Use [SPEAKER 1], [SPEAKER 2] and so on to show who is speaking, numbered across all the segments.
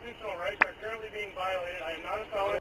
[SPEAKER 1] constitutional rights are currently being violated. I am not a felon.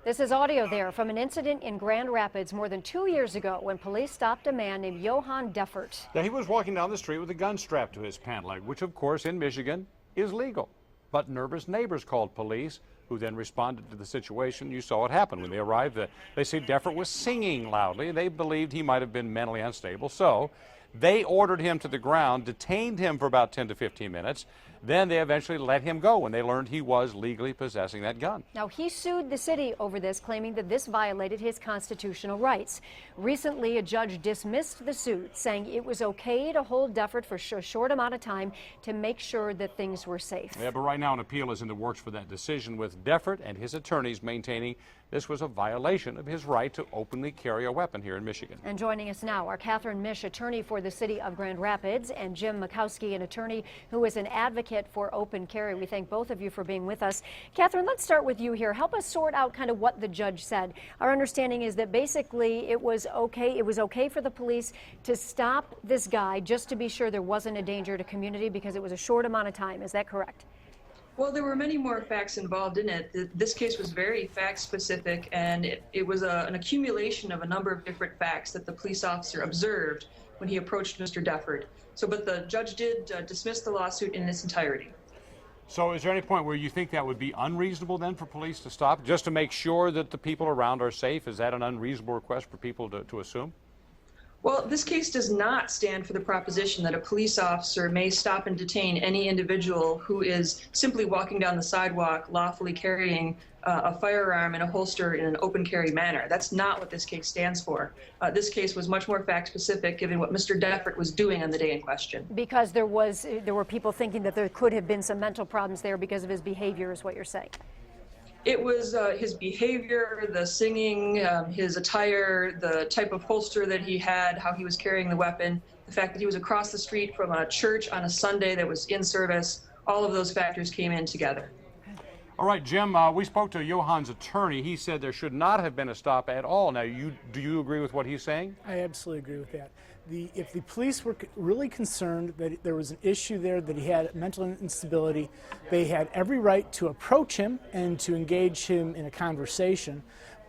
[SPEAKER 2] This is audio there from an incident in Grand Rapids more than 2 years ago when police stopped a man named Johann Deffert.
[SPEAKER 3] Now, he was walking down the street with a gun strapped to his pant leg, which of course in Michigan is legal. But nervous neighbors called police, who then responded to the situation. You saw what happened when they arrived. They said Deffert was singing loudly. They believed he might have been mentally unstable. So they ordered him to the ground, detained him for about 10 to 15 minutes. Then they eventually let him go when they learned he was legally possessing that gun.
[SPEAKER 2] Now, he sued the city over this, claiming that this violated his constitutional rights. Recently, a judge dismissed the suit, saying it was okay to hold Deffert for a short amount of time to make sure that things were safe.
[SPEAKER 3] Yeah, but right now an appeal is in the works for that decision, with Deffert and his attorneys maintaining this was a violation of his right to openly carry a weapon here in Michigan.
[SPEAKER 2] And joining us now are Catherine Misch, attorney for the city of Grand Rapids, and Jim Mikowski, an attorney who is an advocate for open carry. We thank both of you for being with us. Catherine, let's start with you here. Help us sort out kind of what the judge said. Our understanding is that basically it was okay for the police to stop this guy just to be sure there wasn't a danger to community because it was a short amount of time. Is that correct?
[SPEAKER 4] Well, there were many more facts involved in it. This case was very fact-specific, and it was an accumulation of a number of different facts that the police officer observed when he approached Mr. Deffert. But the judge did dismiss the lawsuit in its entirety.
[SPEAKER 3] So is there any point where you think that would be unreasonable then for police to stop, just to make sure that the people around are safe? Is that an unreasonable request for people to assume?
[SPEAKER 4] Well, this case does not stand for the proposition that a police officer may stop and detain any individual who is simply walking down the sidewalk lawfully carrying a firearm in a holster in an open carry manner. That's not what this case stands for. This case was much more fact specific given what Mr. Deffert was doing on the day in question.
[SPEAKER 2] Because there were people thinking that there could have been some mental problems there because of his behavior, is what you're saying.
[SPEAKER 4] It was his behavior, the singing, his attire, the type of holster that he had, how he was carrying the weapon, the fact that he was across the street from a church on a Sunday that was in service. All of those factors came in together.
[SPEAKER 3] All right, Jim, we spoke to Johann's attorney. He said there should not have been a stop at all. Now, do you agree with what he's saying?
[SPEAKER 5] I absolutely agree with that. If the police were really concerned that there was an issue there, that he had mental instability, they had every right to approach him and to engage him in a conversation.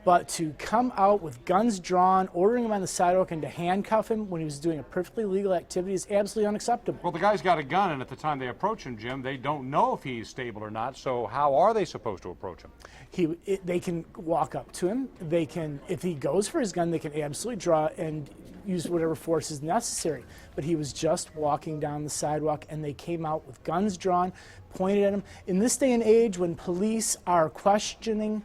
[SPEAKER 5] But to come out with guns drawn, ordering him on the sidewalk, and to handcuff him when he was doing a perfectly legal activity is absolutely unacceptable.
[SPEAKER 3] Well, the guy's got a gun, and at the time they approach him, Jim, they don't know if he's stable or not, so how are they supposed to approach him?
[SPEAKER 5] They can walk up to him. They can, if he goes for his gun, they can absolutely draw and use whatever force is necessary. But he was just walking down the sidewalk, and they came out with guns drawn, pointed at him. In this day and age, when police are questioning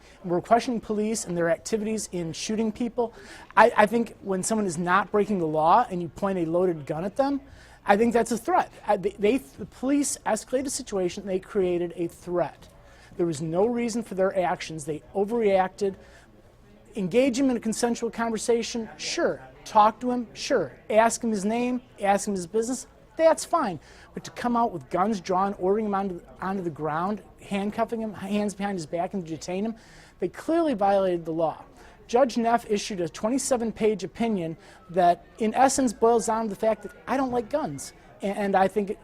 [SPEAKER 5] police and their activities in shooting people, I think when someone is not breaking the law and you point a loaded gun at them, I think that's a threat. The police escalated the situation. They created a threat. There was no reason for their actions. They overreacted. Engage him in a consensual conversation, sure. Talk to him, sure. Ask him his name, ask him his business, that's fine. But to come out with guns drawn, ordering him onto the ground, handcuffing him, hands behind his back, and to detain him, they clearly violated the law. Judge Neff issued a 27-page opinion that, in essence, boils down to the fact that I don't like guns. And I think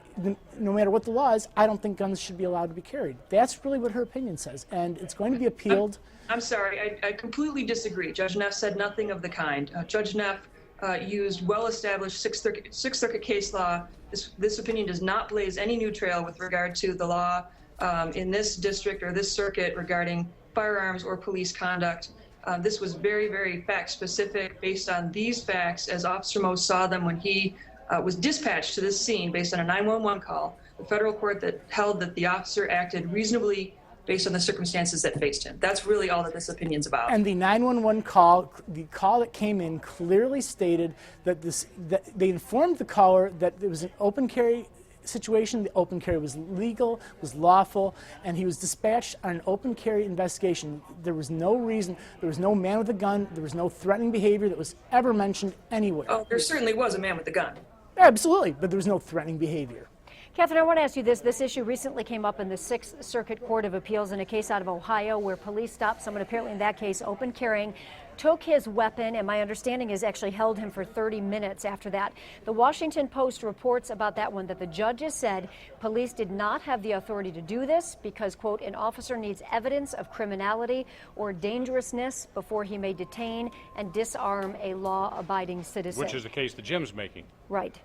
[SPEAKER 5] no matter what the law is, I don't think guns should be allowed to be carried. That's really what her opinion says, and it's going to be appealed.
[SPEAKER 4] I'm sorry, I completely disagree. Judge Neff said nothing of the kind. Judge Neff used well-established Sixth Circuit case law. This opinion does not blaze any new trail with regard to the law in this district or this circuit regarding firearms or police conduct. This was very, very fact-specific based on these facts as Officer Moe saw them when he was dispatched to this scene based on a 911 call. The federal court that held that the officer acted reasonably based on the circumstances that faced him. That's really all that this opinion's about.
[SPEAKER 5] And the 911 call, the call that came in clearly stated that they informed the caller that there was an open carry situation. The open carry was legal, was lawful, and he was dispatched on an open carry investigation. There was no reason, there was no man with a gun, there was no threatening behavior that was ever mentioned anywhere.
[SPEAKER 4] Oh, there certainly was a man with a gun.
[SPEAKER 5] Absolutely, but there was no threatening behavior.
[SPEAKER 2] Catherine, I want to ask you this. This issue recently came up in the Sixth Circuit Court of Appeals in a case out of Ohio where police stopped someone, apparently in that case, open carrying took his weapon, and my understanding is actually held him for 30 minutes after that. The Washington Post reports about that one that the judges said police did not have the authority to do this because, quote, an officer needs evidence of criminality or dangerousness before he may detain and disarm a law-abiding citizen.
[SPEAKER 3] Which is the case that Jim's making.
[SPEAKER 2] Right.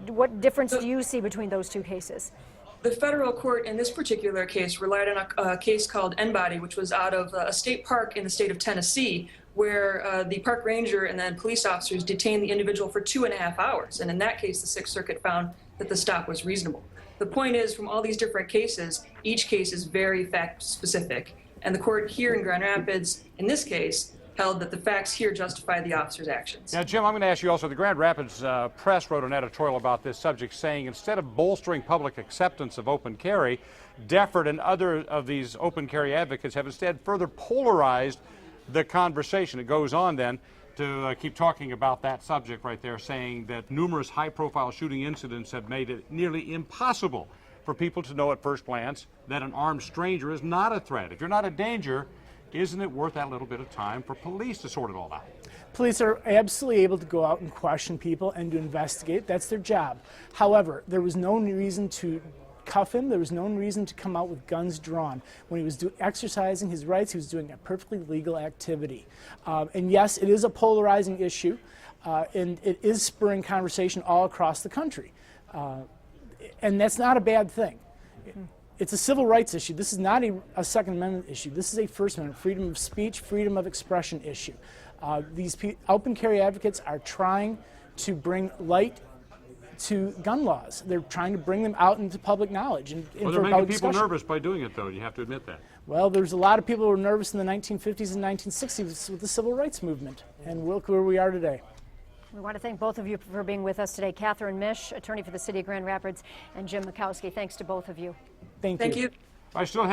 [SPEAKER 2] What difference do you see between those two cases?
[SPEAKER 4] The federal court in this particular case relied on a case called N-Body, which was out of a state park in the state of Tennessee, where the park ranger and then police officers detained the individual for 2.5 hours. And in that case, the Sixth Circuit found that the stop was reasonable. The point is, from all these different cases, each case is very fact-specific. And the court here in Grand Rapids, in this case, held that the facts here justify the officer's actions.
[SPEAKER 3] Now, Jim, I'm going to ask you also, the Grand Rapids Press wrote an editorial about this subject saying instead of bolstering public acceptance of open carry, Defford and other of these open carry advocates have instead further polarized the conversation. It goes on then to keep talking about that subject right there, saying that numerous high-profile shooting incidents have made it nearly impossible for people to know at first glance that an armed stranger is not a threat. If you're not a danger, isn't it worth that little bit of time for police to sort it all out?
[SPEAKER 5] Police are absolutely able to go out and question people and to investigate. That's their job. However, there was no reason to cuff him. There was no reason to come out with guns drawn. When he was exercising his rights, he was doing a perfectly legal activity. And yes, it is a polarizing issue, and it is spurring conversation all across the country. And that's not a bad thing. It's a civil rights issue. This is not a Second Amendment issue. This is a First Amendment, freedom of speech, freedom of expression issue. These open carry advocates are trying to bring light to gun laws. They're trying to bring them out into public knowledge.
[SPEAKER 3] Well, they're making people nervous by doing it, though. You have to admit that.
[SPEAKER 5] Well, there's a lot of people who were nervous in the 1950s and 1960s with the civil rights movement. And look where we are today.
[SPEAKER 2] We want to thank both of you for being with us today. Catherine Mish, attorney for the city of Grand Rapids, and Jim Makowski. Thanks to both of you.
[SPEAKER 5] Thank you.
[SPEAKER 4] Thank you.
[SPEAKER 3] I still have